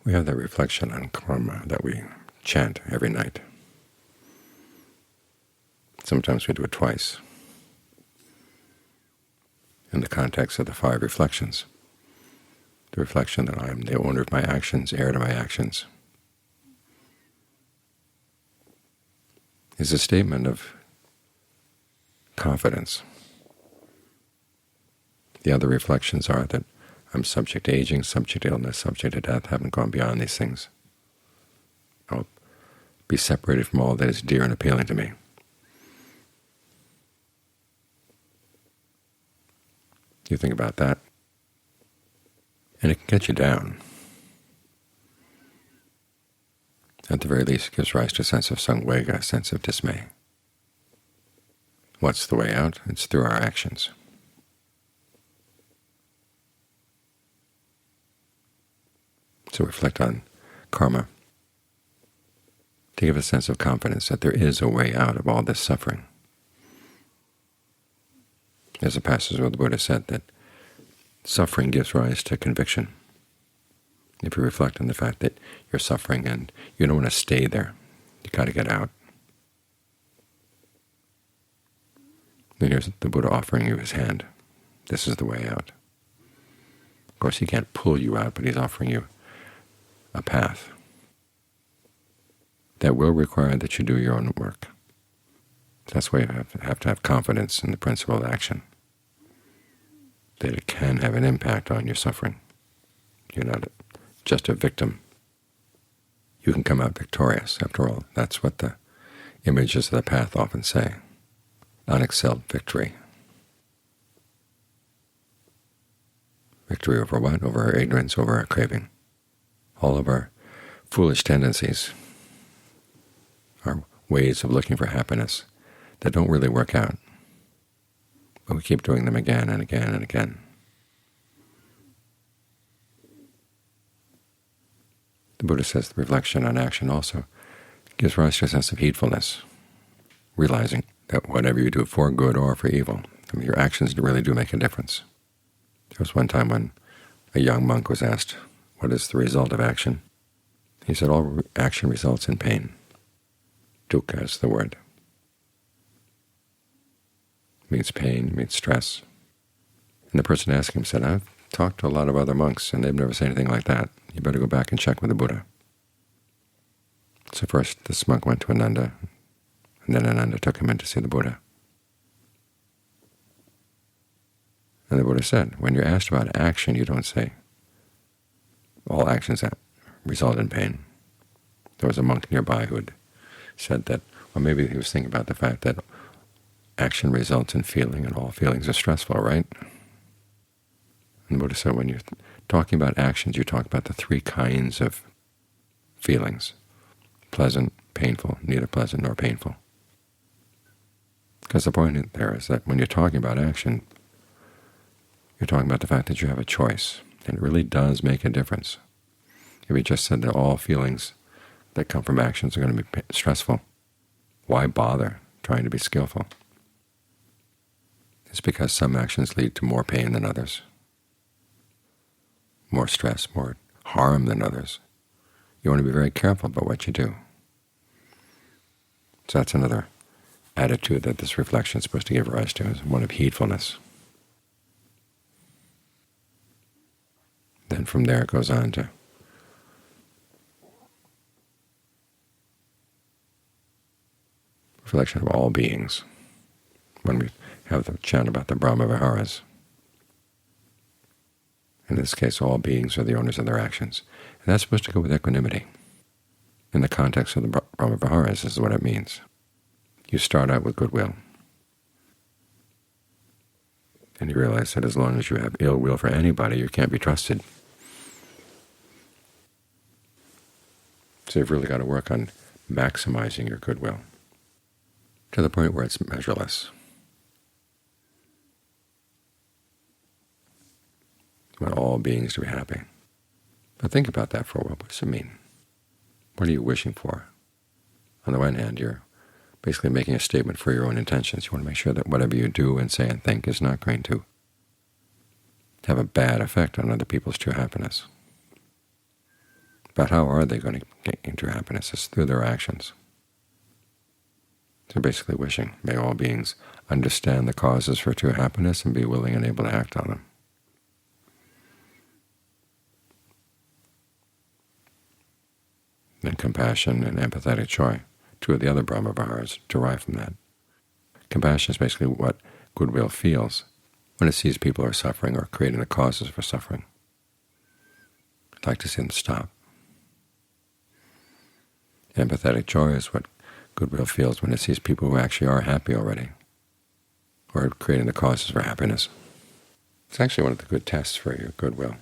We have that reflection on karma that we chant every night. Sometimes we do it twice in the context of the 5 reflections. The reflection that I am the owner of my actions, heir to my actions, is a statement of confidence. The other reflections are that I'm subject to aging, subject to illness, subject to death, haven't gone beyond these things. I'll be separated from all that is dear and appealing to me. You think about that, and it can get you down. At the very least, it gives rise to a sense of samvega, a sense of dismay. What's the way out? It's through our actions. So reflect on karma to give a sense of confidence that there is a way out of all this suffering. There's a passage where the Buddha said that suffering gives rise to conviction. If you reflect on the fact that you're suffering and you don't want to stay there, you've got to get out. Then here's the Buddha offering you his hand. This is the way out. Of course, he can't pull you out, but he's offering you a path that will require that you do your own work. That's why you have to have confidence in the principle of action, that it can have an impact on your suffering. You're not just a victim. You can come out victorious. After all, that's what the images of the path often say. Unexcelled victory. Victory over what? Over our ignorance, over our craving. All of our foolish tendencies, our ways of looking for happiness that don't really work out, but we keep doing them again and again and again. The Buddha says the reflection on action also gives rise to a sense of heedfulness, realizing that whatever you do for good or for evil, your actions really do make a difference. There was one time when a young monk was asked, what is the result of action? He said, all action results in pain. Dukkha is the word. It means pain, it means stress. And the person asking him said, I've talked to a lot of other monks, and they've never said anything like that. You better go back and check with the Buddha. So first this monk went to Ananda, and then Ananda took him in to see the Buddha. And the Buddha said, when you're asked about action, you don't say, all actions that result in pain. There was a monk nearby who had said that, or maybe he was thinking about the fact that action results in feeling, and all feelings are stressful, right? And the Buddha said, when you're talking about actions, you talk about the 3 kinds of feelings: pleasant, painful, neither pleasant nor painful. Because the point there is that when you're talking about action, you're talking about the fact that you have a choice, and it really does make a difference. If you just said that all feelings that come from actions are going to be stressful, why bother trying to be skillful? It's because some actions lead to more pain than others, more stress, more harm than others. You want to be very careful about what you do. So that's another attitude that this reflection is supposed to give rise to, is one of heedfulness. Then from there it goes on to reflection of all beings, when we have the chant about the Brahma-viharas. In this case, all beings are the owners of their actions. And that's supposed to go with equanimity. In the context of the Brahma-viharas, this is what it means. You start out with goodwill, and you realize that as long as you have ill will for anybody, you can't be trusted. So you've really got to work on maximizing your goodwill to the point where it's measureless. You want all beings to be happy. But think about that for a while. What does it mean? What are you wishing for? On the one hand, you're basically making a statement for your own intentions. You want to make sure that whatever you do and say and think is not going to have a bad effect on other people's true happiness. But how are they going to get into happiness? It's through their actions. They're basically wishing, may all beings understand the causes for true happiness and be willing and able to act on them. And compassion and empathetic joy, two of the other Brahma Viharas, derive from that. Compassion is basically what goodwill feels when it sees people are suffering or creating the causes for suffering. I'd like to see them stop. Empathetic joy is what goodwill feels when it sees people who actually are happy already, or creating the causes for happiness. It's actually one of the good tests for your goodwill,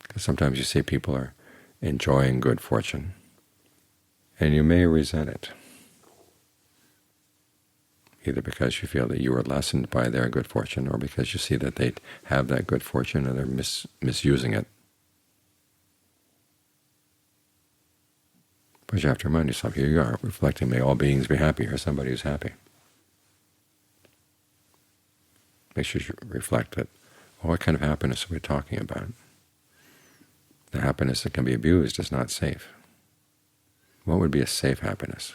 because sometimes you see people are enjoying good fortune, and you may resent it, either because you feel that you were lessened by their good fortune, or because you see that they have that good fortune and they're misusing it. But you have to remind yourself, here you are, reflecting, may all beings be happy. Here's somebody who's happy. Make sure you reflect that, well, what kind of happiness are we talking about? The happiness that can be abused is not safe. What would be a safe happiness?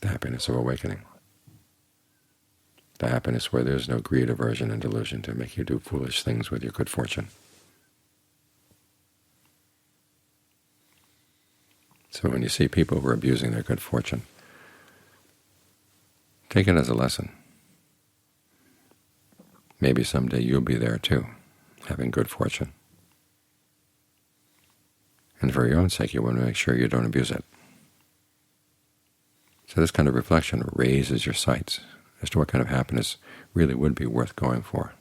The happiness of awakening. The happiness where there's no greed, aversion, and delusion to make you do foolish things with your good fortune. So when you see people who are abusing their good fortune, take it as a lesson. Maybe someday you'll be there too, having good fortune. And for your own sake, you want to make sure you don't abuse it. So this kind of reflection raises your sights as to what kind of happiness really would be worth going for.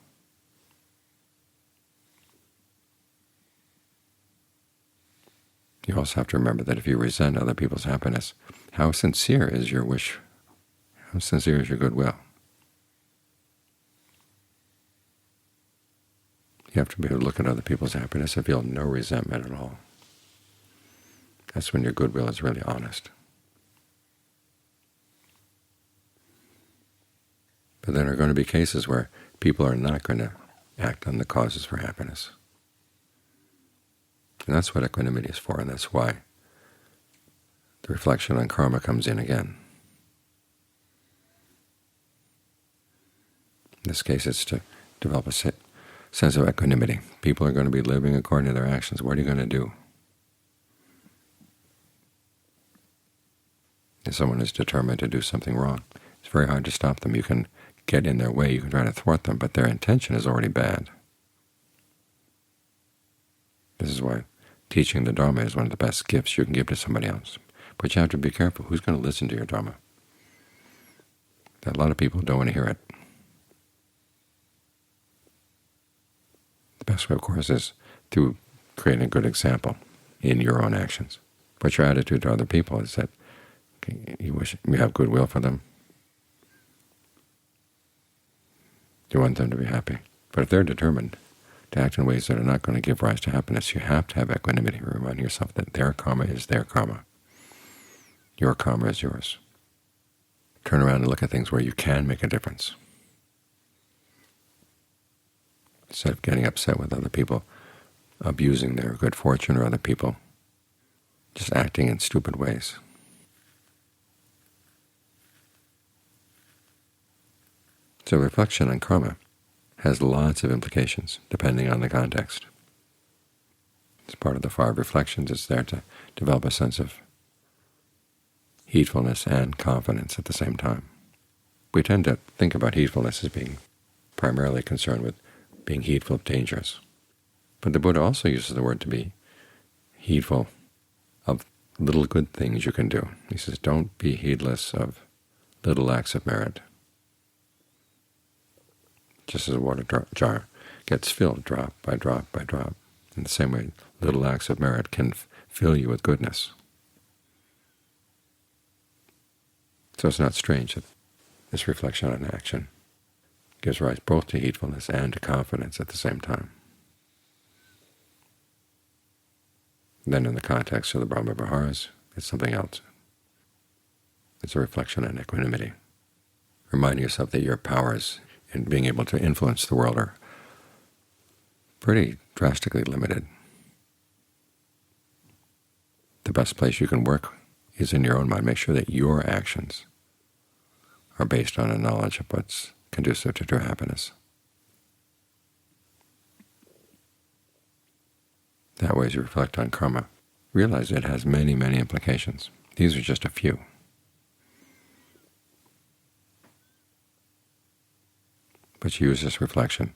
You also have to remember that if you resent other people's happiness, how sincere is your wish? How sincere is your goodwill? You have to be able to look at other people's happiness and feel no resentment at all. That's when your goodwill is really honest. But then there are going to be cases where people are not going to act on the causes for happiness. And that's what equanimity is for, and that's why the reflection on karma comes in again. In this case, it's to develop a sense of equanimity. People are going to be living according to their actions. What are you going to do? If someone is determined to do something wrong, it's very hard to stop them. You can get in their way, you can try to thwart them, but their intention is already bad. This is why teaching the Dharma is one of the best gifts you can give to somebody else. But you have to be careful who's going to listen to your Dharma. A lot of people don't want to hear it. The best way, of course, is through creating a good example in your own actions. But your attitude to other people is that you have goodwill for them. You want them to be happy. But if they're determined to act in ways that are not going to give rise to happiness, you have to have equanimity, reminding yourself that their karma is their karma. Your karma is yours. Turn around and look at things where you can make a difference. Instead of getting upset with other people abusing their good fortune, or other people just acting in stupid ways. So reflection on karma has lots of implications, depending on the context. It's part of the 5 reflections. It's there to develop a sense of heedfulness and confidence at the same time. We tend to think about heedfulness as being primarily concerned with being heedful of dangers. But the Buddha also uses the word to be heedful of little good things you can do. He says, don't be heedless of little acts of merit. Just as a water jar gets filled drop by drop by drop. In the same way, little acts of merit can fill you with goodness. So it's not strange that this reflection on action gives rise both to heedfulness and to confidence at the same time. Then in the context of the Brahma Viharas, it's something else. It's a reflection on equanimity, reminding yourself that your powers in being able to influence the world are pretty drastically limited. the best place you can work is in your own mind. Make sure that your actions are based on a knowledge of what's conducive to true happiness. That way, as you reflect on karma, realize it has many, many implications. These are just a few. But you use this reflection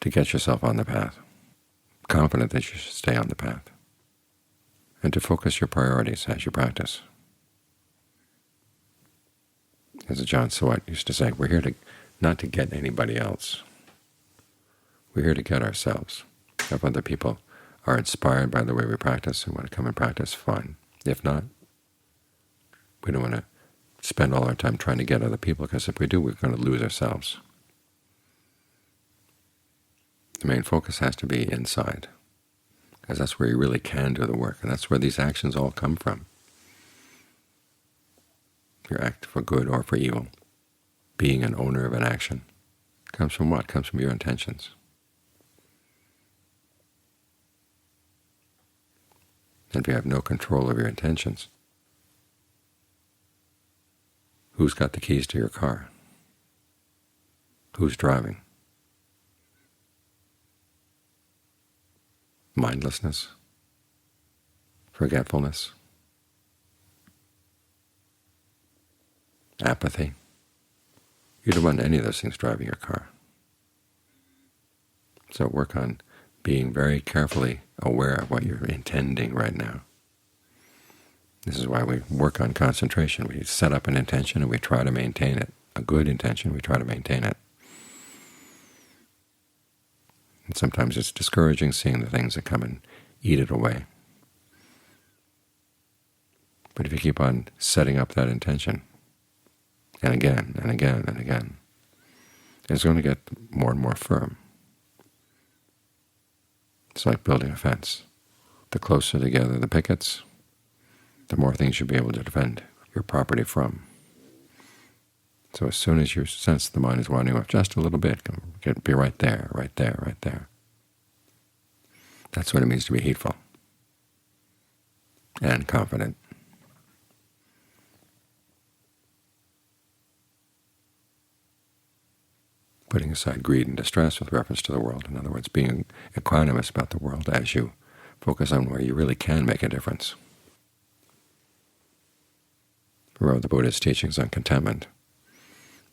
to get yourself on the path, confident that you should stay on the path, and to focus your priorities as you practice. As John Sawat used to say, we're here not to get anybody else. We're here to get ourselves. If other people are inspired by the way we practice and want to come and practice, fine. If not, we don't want to spend all our time trying to get other people, because if we do, we're going to lose ourselves. The main focus has to be inside, because that's where you really can do the work, and that's where these actions all come from. Your act for good or for evil, being an owner of an action, comes from what? Comes from your intentions. And if you have no control of your intentions, who's got the keys to your car? Who's driving? Mindlessness, forgetfulness, apathy. You don't want any of those things driving your car. So work on being very carefully aware of what you're intending right now. This is why we work on concentration. We set up an intention and we try to maintain it. A good intention, we try to maintain it. And sometimes it's discouraging seeing the things that come and eat it away. But if you keep on setting up that intention, and again, and again, and again, it's going to get more and more firm. It's like building a fence. The closer together the pickets, the more things you'll be able to defend your property from. So as soon as you sense the mind is wandering off just a little bit, be right there, right there, right there. That's what it means to be heedful and confident. Putting aside greed and distress with reference to the world. In other words, being equanimous about the world as you focus on where you really can make a difference. Remember the Buddha's teachings on contentment.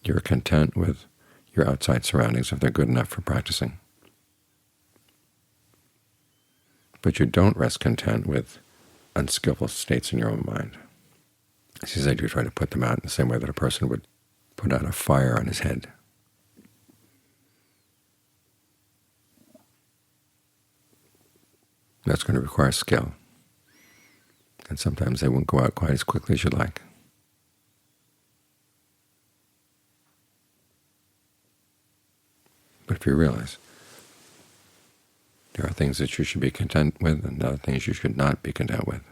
You're content with your outside surroundings if they're good enough for practicing. But you don't rest content with unskillful states in your own mind. As he said, you try to put them out in the same way that a person would put out a fire on his head. That's going to require skill, and sometimes they won't go out quite as quickly as you'd like. But if you realize there are things that you should be content with and other things you should not be content with,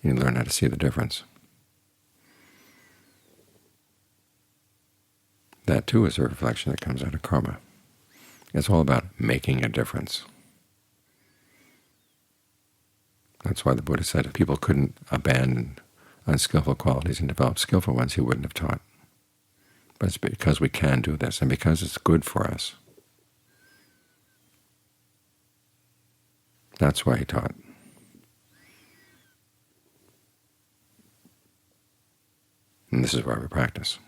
you learn how to see the difference. That too is a reflection that comes out of karma. It's all about making a difference. That's why the Buddha said if people couldn't abandon unskillful qualities and develop skillful ones, he wouldn't have taught. But it's because we can do this, and because it's good for us. That's why he taught. And this is why we practice.